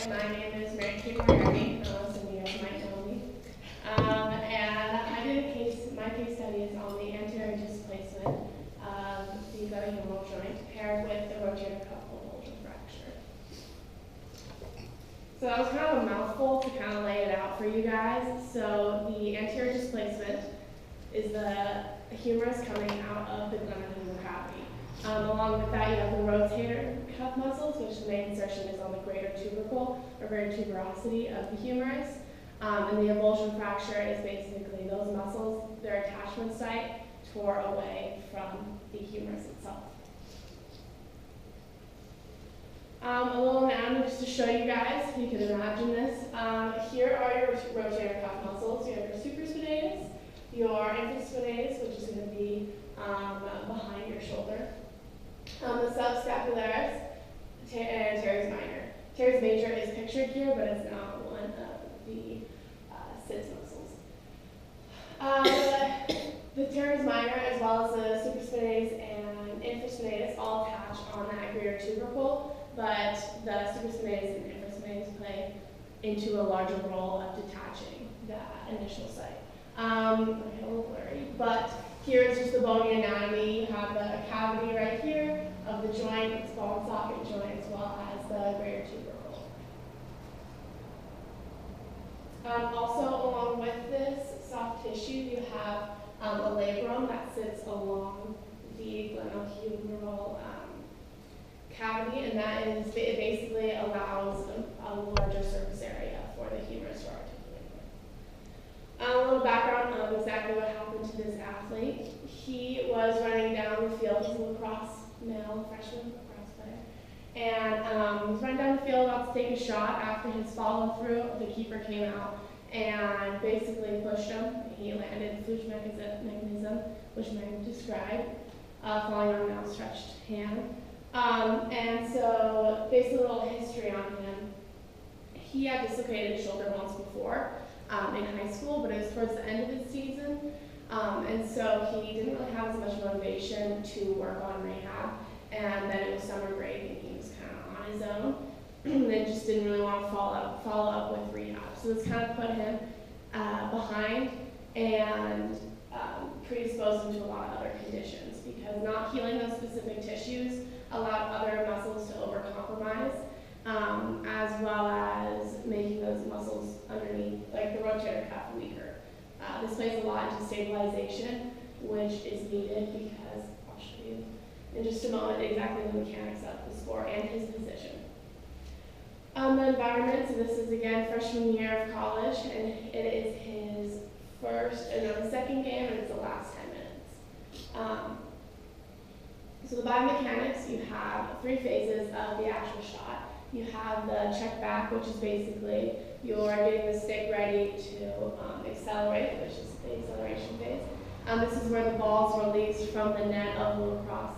my name is Mary Kay Marty. Some of you guys might know me. And my case study is on the anterior displacement of the glenohumeral joint paired with the rotator cuff bulging fracture. So that was kind of a mouthful to kind of lay it out for you guys. So the anterior displacement is the humerus coming out of the glenohumeral cavity. Along with that, you have the rotator cuff muscles, which the main insertion is on the greater tubercle or greater tuberosity of the humerus. And the avulsion fracture is basically those muscles, their attachment site tore away from the humerus itself. A little anatomy just to show you guys, if you can imagine this. Here are your rotator cuff muscles. You have your supraspinatus, your infraspinatus, which is going to be behind your shoulder. The subscapularis, and teres minor. Teres major is pictured here, but it's not one of the sits muscles. The teres minor, as well as the supraspinatus and infraspinatus, all attach on that greater tubercle, but the supraspinatus and infraspinatus play into a larger role of detaching that initial site. A little blurry, but here is just the bony anatomy. You have the cavity right here of the joint, it's ball and socket joint, as well as the greater tubercle. Also, along with this soft tissue, you have a labrum that sits along the glenohumeral cavity, and that is, it basically allows a larger surface area for the humerus to articulate with. A little background of exactly what happened to this athlete. He was running down the field, he's a lacrosse male freshman lacrosse player, and he was running down the field about to take a shot. After his follow through, the keeper came out and basically pushed him. He landed fluke mechanism, which Meg described, falling on an outstretched hand. And so, basically a little history on him. He had dislocated his shoulder once before in high school, but it was towards the end of his season. And so he didn't really have as much motivation to work on rehab. And then it was summer break and he was kind of on his own. And just didn't really want to follow up with rehab. So this kind of put him behind and predisposed him to a lot of other conditions, because not healing those specific tissues allowed other muscles to overcompromise, as well as making those muscles underneath, like the rotator cuff, weaker. This plays a lot into stabilization, which is needed because I'll show you in just a moment exactly the mechanics of the sport and his position. The environment, so this is again freshman year of college, and it is his second game, and it's the last 10 minutes. So the biomechanics, you have 3 phases of the actual shot. You have the check back, which is basically you're getting the stick ready to accelerate, which is the acceleration phase. This is where the ball is released from the net of the lacrosse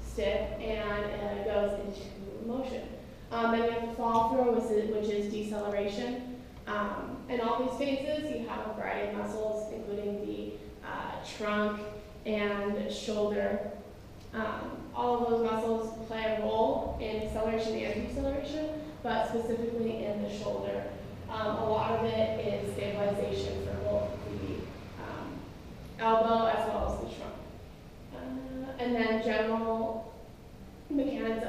stick and it goes into motion. Then you have the fall through, which is deceleration. In all these phases, you have a variety of muscles, including the trunk and shoulder. All of those muscles play a role in acceleration and deceleration, but specifically in the shoulder. A lot of it is stabilization for both the elbow as well as the trunk. And then general mechanics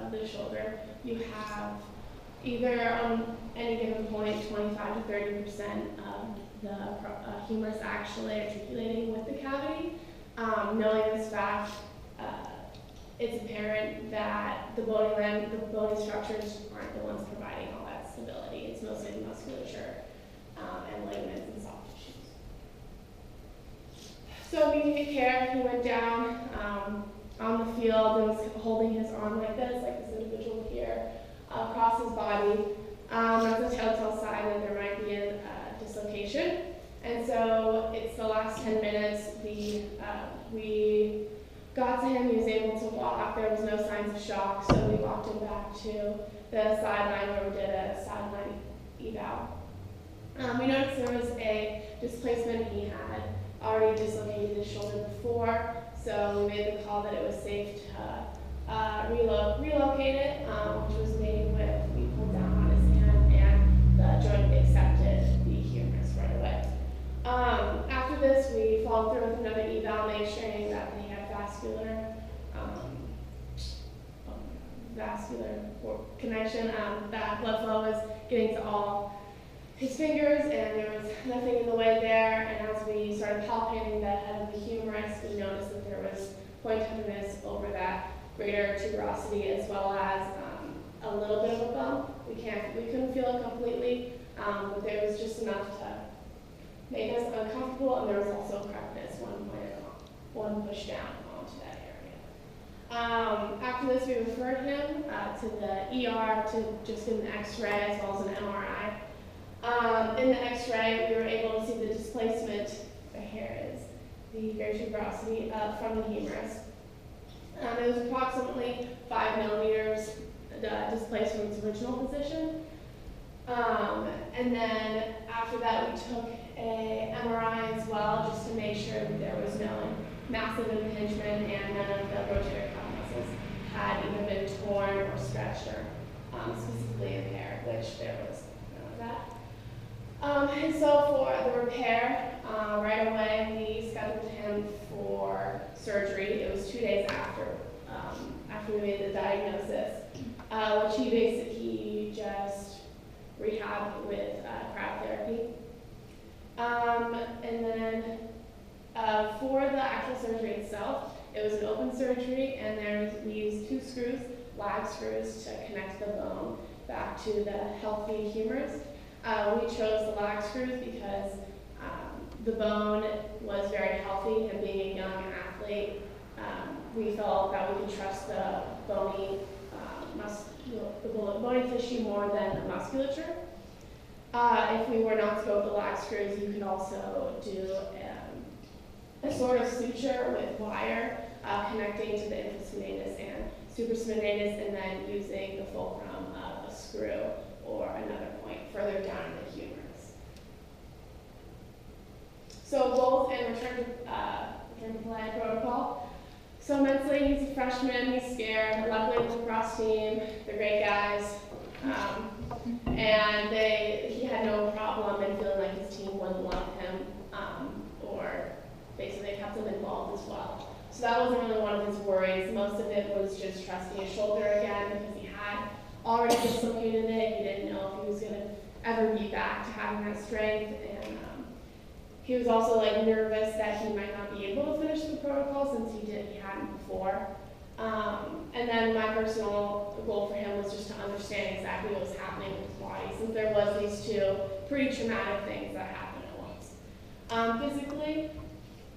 of the shoulder. You have either on any given point 25 to 30% of the humerus actually articulating with the cavity. Knowing this fact, it's apparent that the bony structures aren't the ones providing all that stability. It's mostly the musculature and ligaments and soft tissues. So immediate care, he went down on the field and was holding his arm like this individual here, across his body. That's a telltale sign that there might be a dislocation. And so it's the last 10 minutes. We got to him, he was able to walk. There was no signs of shock, so we walked him back to the sideline where we did a sideline eval. We noticed there was a displacement. He had already dislocated his shoulder before, so we made the call that it was safe to relocate it, which was made with, we pulled down on his connection. That blood flow was getting to all his fingers, and there was nothing in the way there. And as we started palpating the head of the humerus, we noticed that there was point tenderness over that greater tuberosity, as well as a little bit of a bump. We couldn't feel it completely, but there was just enough to make us uncomfortable, and there was also crackness, one push down onto that area. After this, we referred him to the ER to just get an X-ray as well as an MRI. In the X-ray, we were able to see the displacement. Here is the greater tuberosity from the humerus. It was approximately 5 millimeters displaced from its original position. And then after that, we took a MRI as well, just to make sure that there was no massive impingement and none of the rotator cuff muscles had either been torn or stretched or specifically impaired, which there was none of that. And so for the repair, right away we scheduled him for surgery. It was 2 days after we made the diagnosis, which he just rehabbed with cryotherapy. And then for the actual surgery itself, it was an open surgery, and we used 2 screws, lag screws, to connect the bone back to the healthy humerus. We chose the lag screws because the bone was very healthy, and being a young athlete, we felt that we could trust the bony tissue more than the musculature. If we were not to go with the lag screws, you could also do a sort of suture with wire connecting to the infraspinatus and supraspinatus, and then using the fulcrum of a screw or another point further down in the humerus. So both in return to play protocol. So mentally, he's a freshman, he's scared. Luckily, the lacrosse team, they're great guys. And he had no problem in feeling like his team wouldn't love him, or basically kept him involved as well. So that wasn't really one of his worries. Most of it was just trusting his shoulder again, because he had already dislocated it. He didn't know if he was going to ever be back to having that strength. And he was also nervous that he might not be able to finish the protocol, since he hadn't before. And then my personal goal for him was just to understand exactly what was happening with his body, since there was these 2 pretty traumatic things that happened at once. Physically,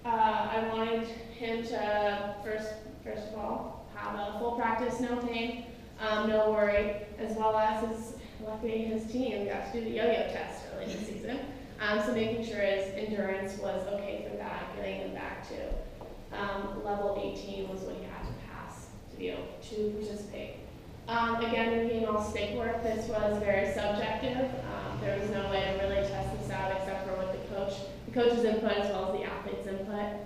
I wanted him to first of all have a full practice, no pain, no worry, as well as luckily his team got to do the yo-yo test early this season. So making sure his endurance was okay for that, getting him back to level 18 was what he had to pass to be able to participate. Again, being all state work, this was very subjective. There was no way to really test this out except for with the coach's input as well as the athlete's input,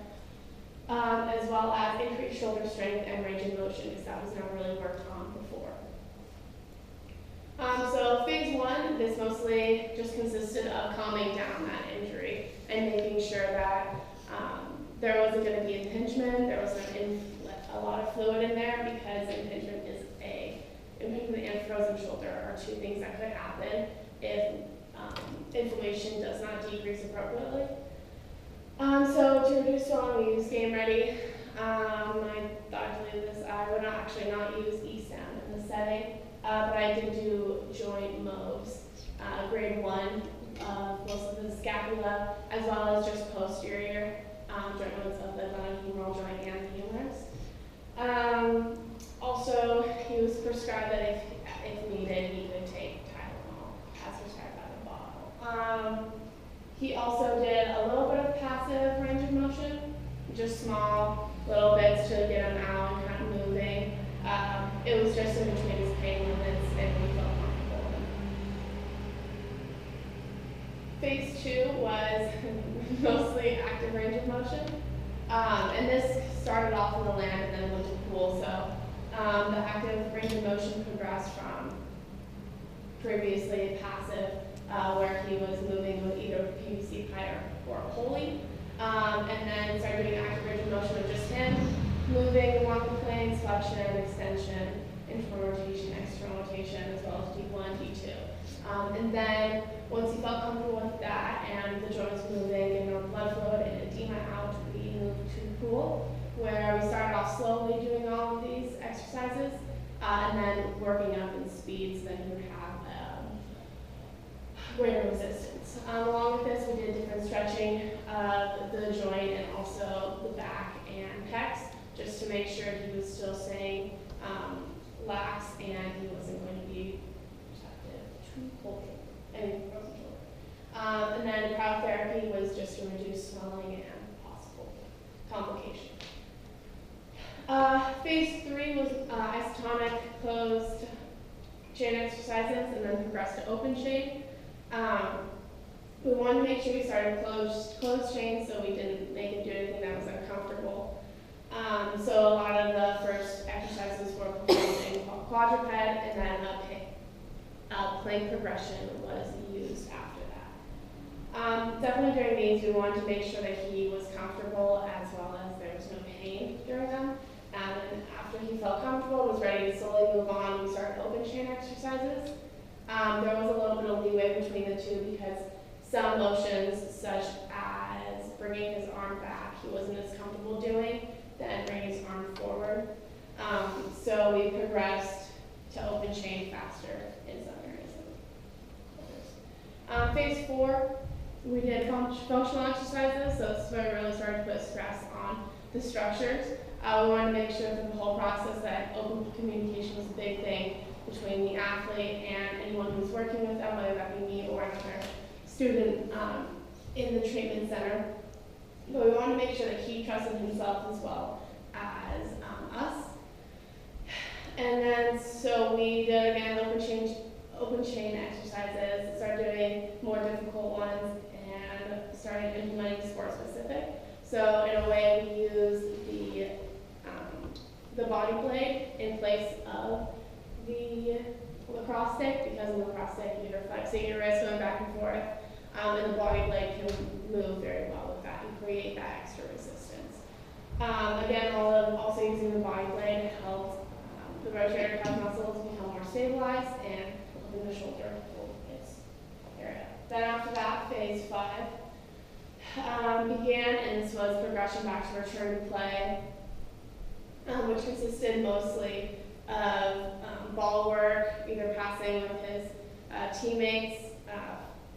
as well as increased shoulder strength and range of motion, because that was never really worked on before. So phase 1, this mostly just consisted of calming down that injury and making sure that there wasn't going to be impingement, there wasn't a lot of fluid in there, because impingement and frozen shoulder are 2 things that could happen if inflammation does not decrease appropriately. So to reduce swelling, we used Game Ready. I thought to do this, I would not use ESAM in this setting, but I did do joint MOBs, grade 1, both of the scapula, as well as just posterior joint ones of the glenohumeral joint and the humerus. Also, he was prescribed that if needed, he could take Tylenol as prescribed by the bottle. He also did a little bit of passive range of motion, just small little bits to get him out and kind of moving. It was just in between his pain limits, and we felt comfortable. Phase 2 was mostly active range of motion. And this started off in the land and then went to pool. So the active range of motion progressed from previously passive, where he was moving with either PVC pipe or a pulley, and then started doing active range of motion with just him moving along the planes, flexion, extension, internal rotation, external rotation, as well as D1, D2. And then once he felt comfortable with that and the joints moving, getting more blood flow and edema out, we moved to the pool, where we started off slowly doing all of these exercises, and then working up in speed so that he would have greater resistance. Along with this, we did different stretching of the joint and also the back and pecs, just to make sure he was still staying lax and he wasn't going to be receptive to cold and frozen shoulder. And then cryotherapy was just to reduce swelling and possible complications. Phase 3 was isotonic closed chain exercises and then progressed to open chain. We wanted to make sure we started closed chain so we didn't make him do anything that was uncomfortable. So a lot of the first exercises were performed in quadruped, and then a plank progression was used after that. Definitely during these, we wanted to make sure that he was comfortable as well as there was no pain during them. And after he felt comfortable, was ready to slowly move on, we started open chain exercises. There was a little bit of leeway between the two because some motions, such as bringing his arm back, he wasn't as comfortable doing, then bringing his arm forward. So we progressed to open chain faster in some areas. Phase 4, we did functional exercises, so this is where we really started to put stress on the structures. We wanted to make sure through the whole process that open communication was a big thing between the athlete and anyone who's working with them, whether that be me or another student in the treatment center. But we wanted to make sure that he trusted himself as well as us. And then so we did again open chain exercises, started doing more difficult ones, and started implementing sport specific. So in a way, we used the body blade in place of the lacrosse stick, because in the lacrosse stick you're flexing your wrist going back and forth, and the body blade can move very well with that and create that extra resistance. Again, also using the body blade helped the rotator cuff muscles become more stabilized and helping the shoulder hold its area. Then after that, phase 5 began, and this was progression back to return to play, which consisted mostly of ball work, either passing with his teammates.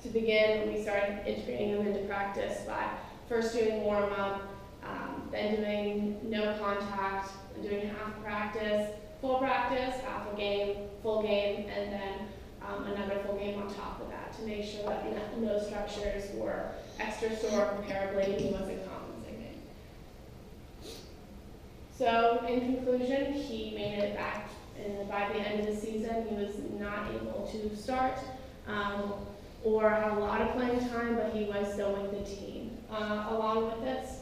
To begin, we started integrating them into practice by first doing warm-up, then doing no contact, and doing half practice, full practice, half a game, full game, and then another full game on top of that to make sure that no structures were extra sore comparably and he wasn't compensating. So in conclusion, he made it back, and by the end of the season, he was not able to start or have a lot of playing time, but he was still with the team. Along with this,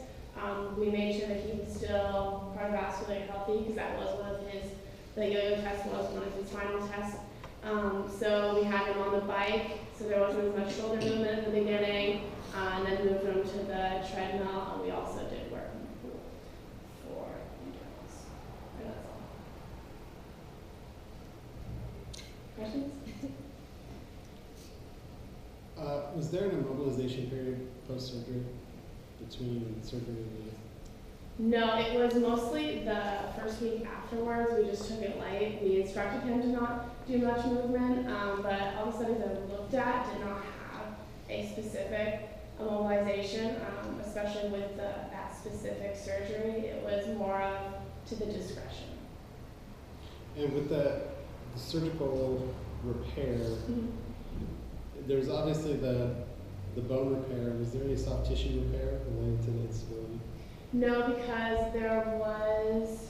we made sure that he was still cardiovascularly healthy, because that was one of the yo-yo test was one of his final tests. So we had him on the bike, so there wasn't as much shoulder movement at the beginning, and then moved him to the treadmill, and we also did work in the pool for endurance. And that's all. Questions? Was there an immobilization period post-surgery between surgery and No, it was mostly the first week afterwards. We just took it light. We instructed him to not do much movement, but all the studies that we looked at did not have a specific immobilization, especially with that specific surgery. It was more of to the discretion. And with the surgical repair, there's obviously the bone repair. Was there any soft tissue repair related to the instability? No, because there was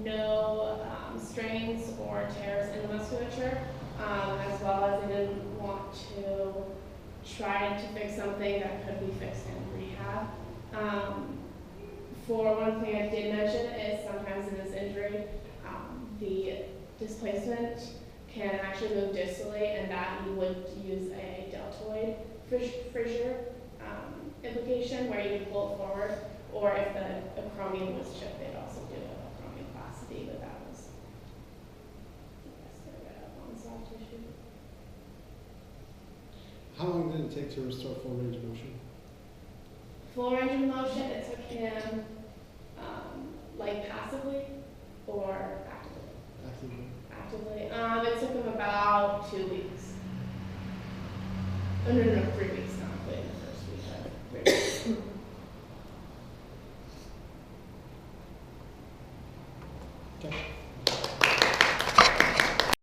no strains or tears in the musculature, as well as they didn't want to try to fix something that could be fixed in rehab. For one thing I did mention is sometimes in this injury, the displacement can actually move distally, and that you would use a deltoid fissure implication where you would pull it forward, or if the acromion was chipped, they'd also do a acromioplasty, but that was did it take to restore full range of motion? Full range of motion, it took him, like passively or actively? Actively. Actively. It took him about 2 weeks. Oh, no, 3 weeks.